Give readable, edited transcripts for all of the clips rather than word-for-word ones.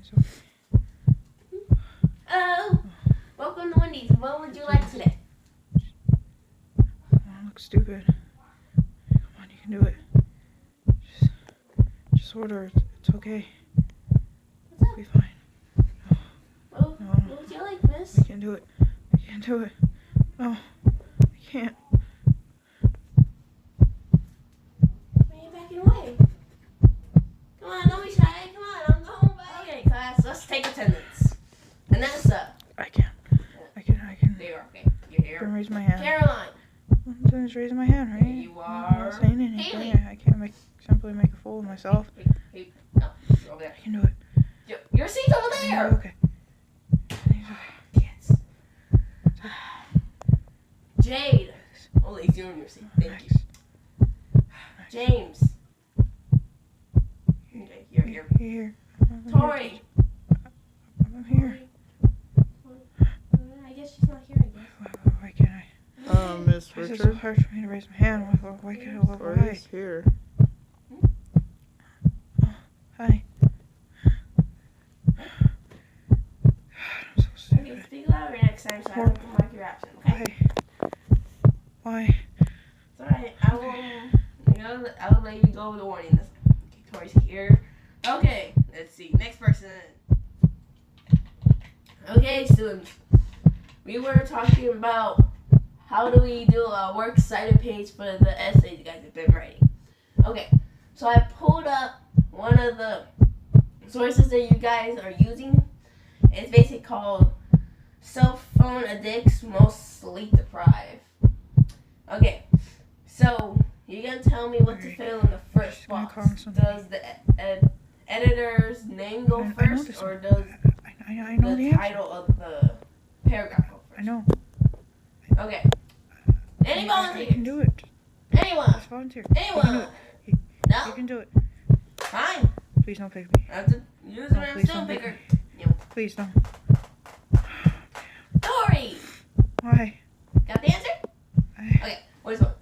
Everything's okay. Hello. Welcome to Wendy's. What would you like today? I look stupid. Come on, you can do it. Just order. It's okay. What's up? It'll be fine. Well, No. what would you like, miss? I can't do it. I can't do it. No. I can't. Why are you backing away? Come on, don't be shy. Come on, I'm going back. Okay, class, let's take attendance. Vanessa. I can't. I can. There you are. Okay, you're I here. can raise my hand. Caroline. I'm just raising my hand, right? There you I'm are. not saying anything. Haley. I can't simply make a fool of myself. Hey, no, you're over there. I can do it. Your seat's over there. Okay. Everything's okay. Yes. Jade. Only you're in your seat. Thank you. James. Okay, you're here. Here. Tori. I'm here. I guess she's not here, I guess. Why can't I? Miss It's so Richard. hard for me to raise my hand. Why can't I? Why? Tori's here. Hi. I'm so Okay, stupid. speak louder next time so I don't mark your absent, okay? Why? It's alright, I will let you go with the warning this time. Okay, Tori's here. Okay, let's see. Next person. Okay, students. We were talking about how do we do a works cited page for the essays you guys have been writing. Okay, so I pulled up one of the sources that you guys are using. It's basically called Cell Phone Addicts Most Sleep Deprived. Okay, so you're going to tell me what to fill in the first box. Does the editor's name go first, or does I know the the title of the paragraph go first? I know. Okay. Any I can volunteers? do it. Anyone? Just volunteer. You can do Anyone? it. You No? can do it. Fine. Please don't pick me. I have to use the Please stone don't pick picker. me. Please don't. Dory! Why? Got the answer? Okay, which one?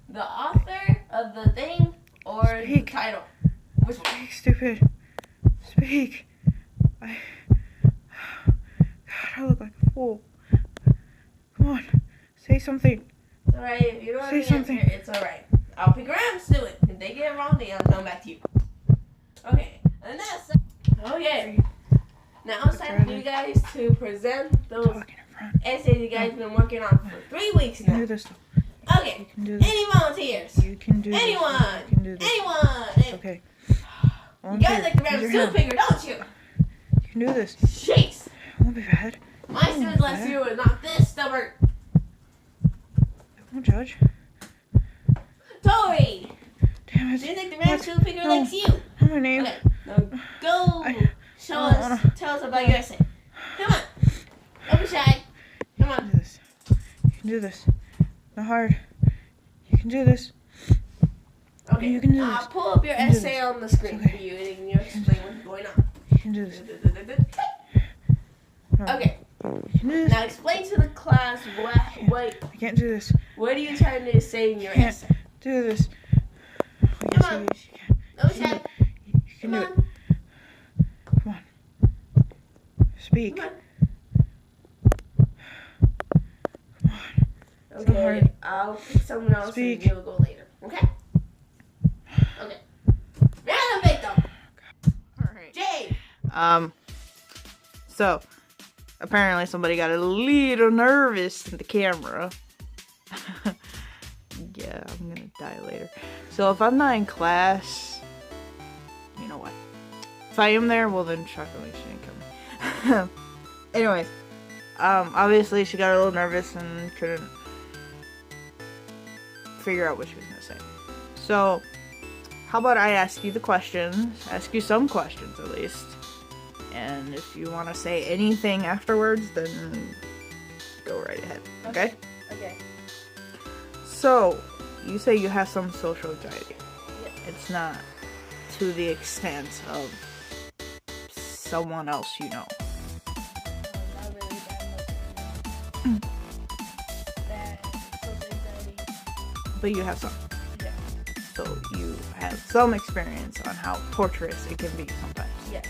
The author of the thing or Speak. the title? Which one? Speak, stupid. Speak. God, I look like a fool. Come on. Say something. It's alright. If you don't have Say the something. answer, it's alright. I'll pick around to do it. If they get it wrong, then I'll come back to you. Okay, Vanessa. Okay. Now it's time for you guys to present those Talking in front. essays you guys have been working on for 3 weeks You can now. do this. Okay. You can do this. Any volunteers? You can do this. Anyone? You can do this. Anyone? It's okay. You guys like to grab a stone picker, don't you? You can do this. Jeez. It won't be bad. My students last year were not this stubborn. I won't judge. Tori! Damn it. Do you think the round stone picker No. likes you? What's my name? Okay, now go show I don't us, wanna- tell us about your essay. Come on. Don't be shy. Come You can on. do this. You can do this. Not hard. You can do this. Okay, You can do I'll this. pull up your You can do essay this. on the screen Okay. for you and you explain what's going on. You can do this. No. Okay, You can do this. now explain to the class I can't do this. what are you trying to say in your Can't. essay? Do this. Come on. Yes, you can. Don't be shy. You can Come do it. on. Come on. Speak. Come Come on. So hard. Okay, I'll pick someone else Speak. and you'll go later. Okay? Okay. Random victim. Alright. Jade. So, apparently somebody got a little nervous in the camera. Yeah, I'm gonna die later. So if I'm not in class, you know what? If I am there, well then shockingly she ain't coming. Anyways, obviously she got a little nervous and couldn't figure out what she was gonna say. So, how about I ask you the questions, ask you some questions at least, and if you want to say anything afterwards, then go right ahead, okay? Okay. So, you say you have some social anxiety. Yes. It's not to the extent of someone else you know. Not really bad. Bad social anxiety. But you have some. Yeah. So you have some experience on how torturous it can be sometimes. Yes.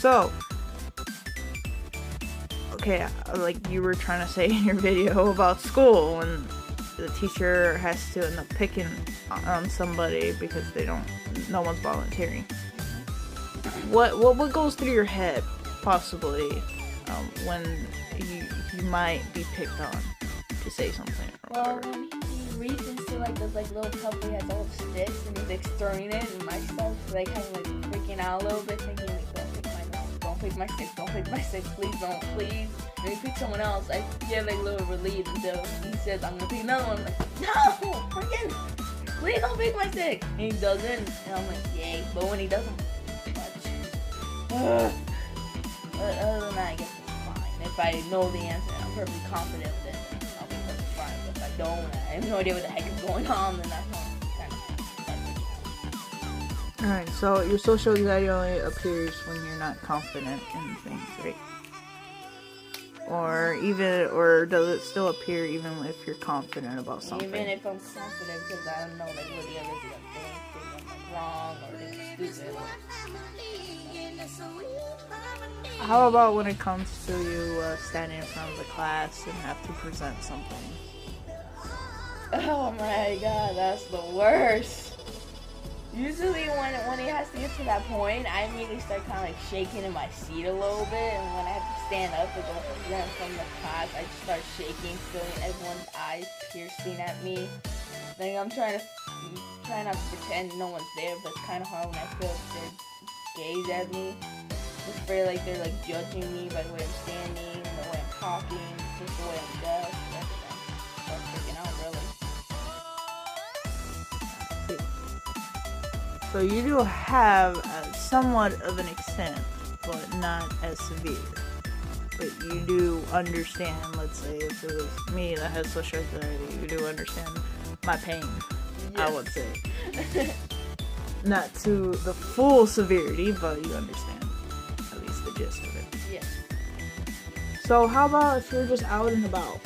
So, okay, like you were trying to say in your video about school, when the teacher has to end up picking on somebody because no one's volunteering. What goes through your head, possibly, when you might be picked on to say something? Well, when he reads into like those like little cup where he has all the sticks and he's like stirring it, and my stuff like kind of like freaking out a little bit, thinking like, don't pick my stick, don't pick my stick, please don't, please. When he picks someone else, I get like a little relieved until he says I'm gonna pick another one. I'm like, no, freaking, please don't pick my stick. And he doesn't, and I'm like, yay. But when he doesn't, other than that, I guess it's fine. If I know the answer, I'm perfectly confident with it, I'll be perfectly fine. But if I don't, I have no idea what the heck is going on, then that's kind of. Alright, so your social anxiety only appears when you're not confident in things, right? Or does it still appear even if you're confident about something? Even if I'm confident, because I don't know like what the others are doing, think I'm like wrong or they're stupid. How about when it comes to you standing in front of the class and have to present something? Oh my god, that's the worst. Usually when it has to get to that point, I immediately start kind of like shaking in my seat a little bit, and when I have to stand up and go present from the class, I just start shaking, feeling everyone's eyes piercing at me. Like I'm trying not to pretend no one's there, but it's kind of hard when I feel their gaze at me. It's very like they're like judging me by the way I'm standing, the way I'm talking, just the way I'm dressed, everything. Start freaking out really. So you do have somewhat of an extent, but not as severe. But you do understand, let's say if it was me that has social anxiety, you do understand my pain, yes. I would say. Not to the full severity, but you understand at least the gist of it. Yes. So how about if you're just out and about?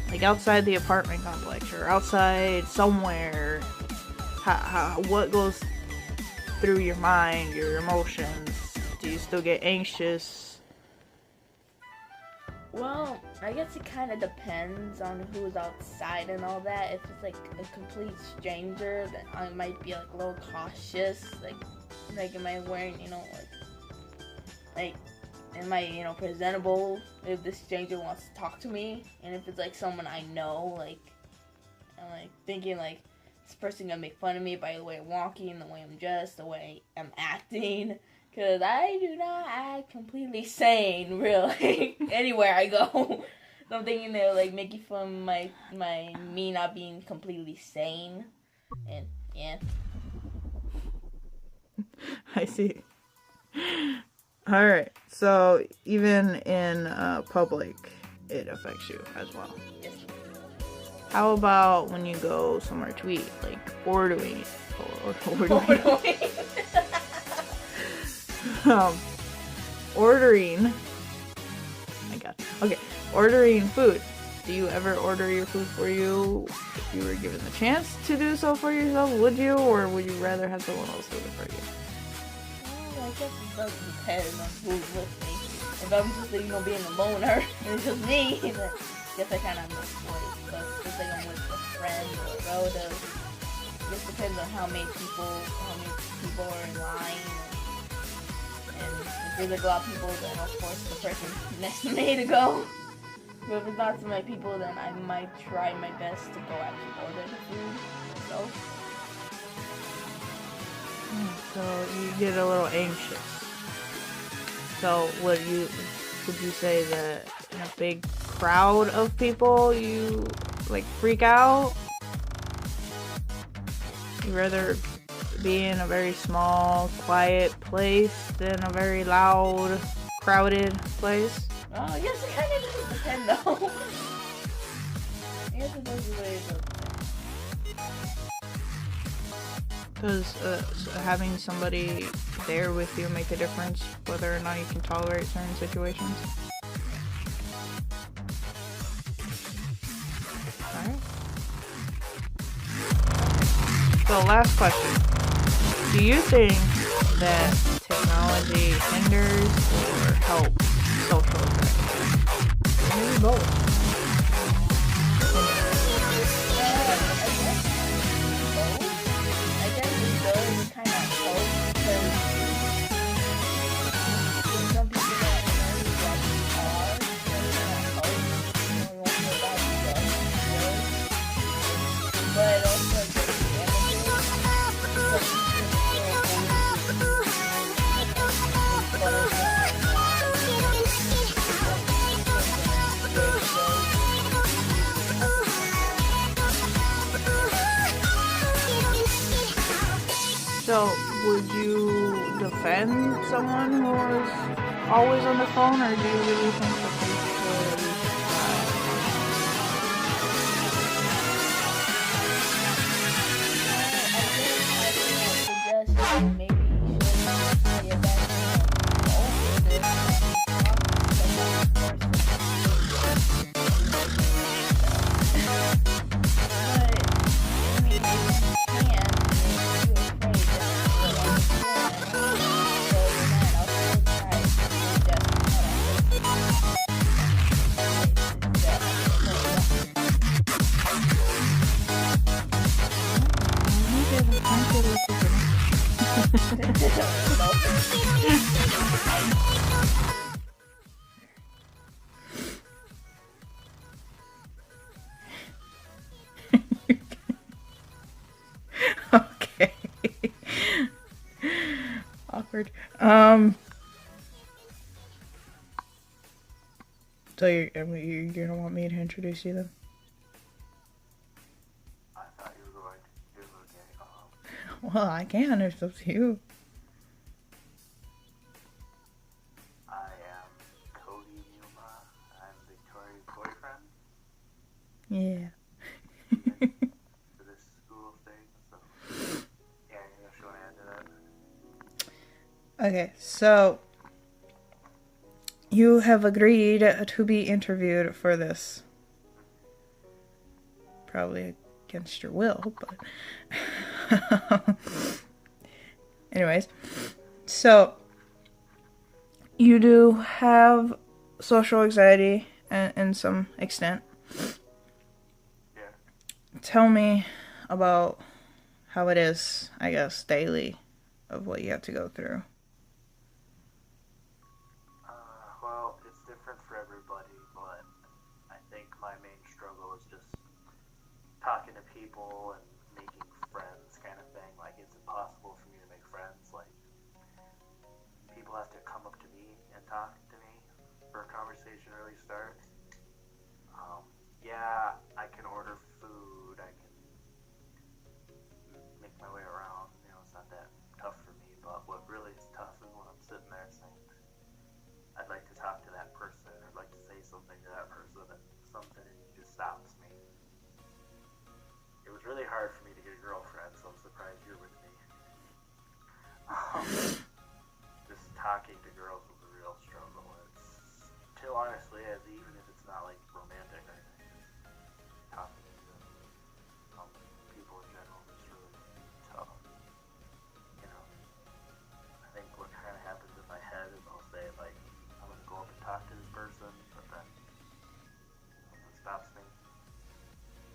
Like outside the apartment complex or outside somewhere, what goes through your mind, your emotions? Do you still get anxious? Well, I guess it kind of depends on who's outside and all that. If it's like a complete stranger, then I might be like a little cautious. Like am I wearing, like am I, presentable if this stranger wants to talk to me? And if it's like someone I know, like I'm like thinking like, this person gonna make fun of me by the way I'm walking, the way I'm dressed, the way I'm acting, because I do not act completely sane, really, anywhere I go. So I'm thinking they're like making fun of me not being completely sane, and yeah. I see. Alright, so even in public, it affects you as well. Yes. How about when you go somewhere to eat, like ordering? Ordering. I got it. Okay, ordering food. Do you ever order your food for you? If you were given the chance to do so for yourself, would you, or would you rather have someone else do it for you? Well, I guess it does depend on who's with me. If I'm just being a loner and it's just me, then I guess I kind of miss choice. But if I'm with a friend or a relative, it just depends on how many people are in line. And if there's like a lot of people, then of course the person next to me to go. But if it's not so many people, then I might try my best to go actually order the food myself. So you get a little anxious. So would you say that in a big crowd of people you like freak out? You rather be in a very small, quiet place than a very loud, crowded place? Oh, yes, it kind of does depend though. Yes, it does really depend. Does having somebody there with you make a difference whether or not you can tolerate certain situations? Alright. So last question. Do you think that technology hinders or helps social interaction? Maybe both. I guess it does kind of help because some people don't know what they are, so it kind of helps. You won't feel bad yourself, but it also gets damages because you So, would you defend someone who is always on the phone, or do you really think that they should I suggest maybe you should be a Okay. Awkward. So you're gonna want me to introduce you then? I thought you were going to do okay. Well, I can. It's up to you. I am Cody Yuma. I'm Victoria's boyfriend Yeah. for this school thing. So, yeah, you're just going to add to that. Okay, so you have agreed to be interviewed for this. Probably against your will, but anyways. So you do have social anxiety in some extent. Yeah. Tell me about how it is, I guess, daily of what you have to go through. Well, it's different for everybody, but I think my main struggle is just talking to people and making friends kind of thing. Like, it's impossible for me to make friends. Like, people have to come up to me and talk to me for a conversation to really start. Yeah, I can order food, I can make my way around, you know, it's not that tough for me, but what really is tough is when I'm sitting there saying, I'd like to talk to that person, I'd like to say something to that person, and something in you just stops me. It was really hard for me to get a girlfriend, so I'm surprised you're with me. Just talking to girls was a real struggle. It's still honestly, as even if it's not like romantic or anything, just talking to people in general is really tough. You know, I think what kind of happens in my head is I'll say like, I'm gonna go up and talk to this person, but then something stops me,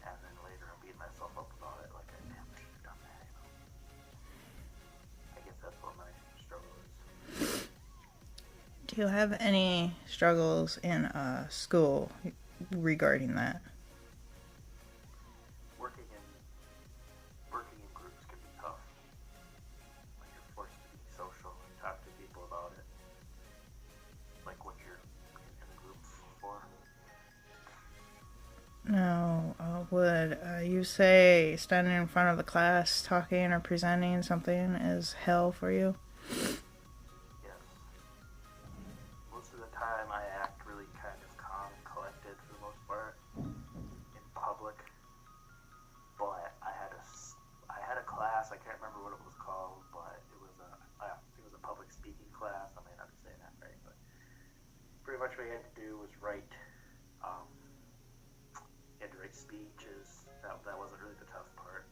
and then later I'm beating myself up about it, like I damn should have done that. You know? I guess that's what my struggle is. Do you have any struggles in school regarding that? Working in groups can be tough. When you're forced to be social and talk to people about it. Like what you're in a group for. Now, would you say standing in front of the class, talking or presenting something is hell for you? Yes. Most of the time I act really kind of calm and collected for the most part in public. But I had a class, I can't remember what it was called, but it was a public speaking class. I may not be saying that right, but pretty much what you had to do was write you had to write speeches. That wasn't really the tough part.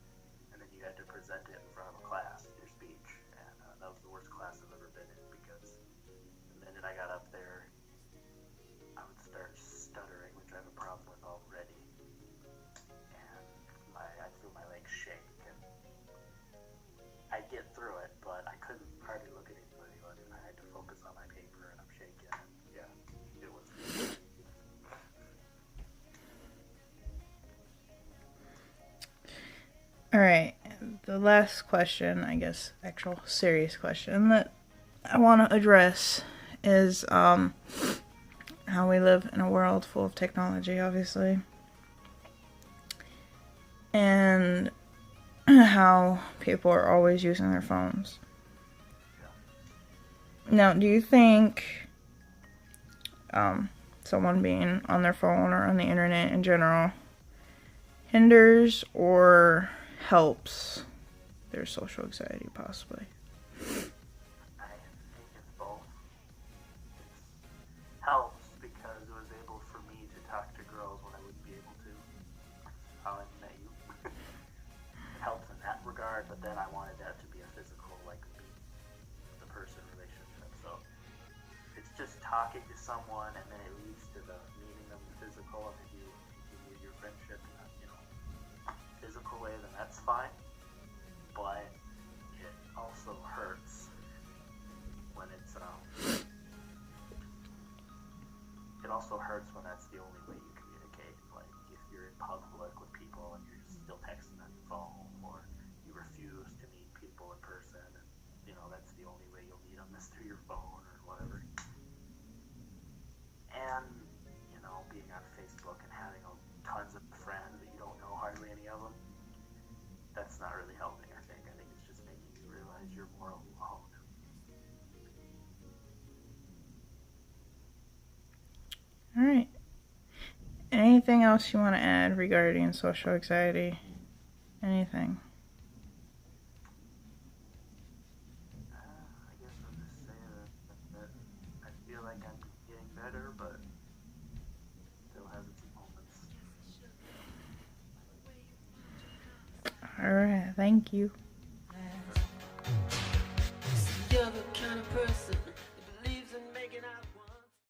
And then you had to present it in front of a class, your speech. And that was the worst class I've ever been in. Alright, the last question, I guess, actual serious question that I want to address is how we live in a world full of technology, obviously. And how people are always using their phones. Now, do you think someone being on their phone or on the internet in general hinders or helps their social anxiety, possibly? I think it's both. It helps because it was able for me to talk to girls when I wouldn't be able to. How I met you. It helps in that regard, but then I wanted that to be a physical, like the person relationship. So it's just talking to someone, and then it leads to the meeting of the physical, and if you continue your friendship in a physical way, then that's fine. But it also hurts when it's it also hurts when that's the only way you communicate. Like if you're in public with people and you're still texting on your phone, or you refuse to meet people in person, and that's the only way you'll meet them is through your phone or whatever. And being on Facebook and having tons of friends that you don't know hardly any of them, that's not really helping. I think it's just making you realize you're more alone. Alright. Anything else you want to add regarding social anxiety? Anything? I guess I'll just say that I feel like I'm getting better, but still has its moments. Alright, thank you.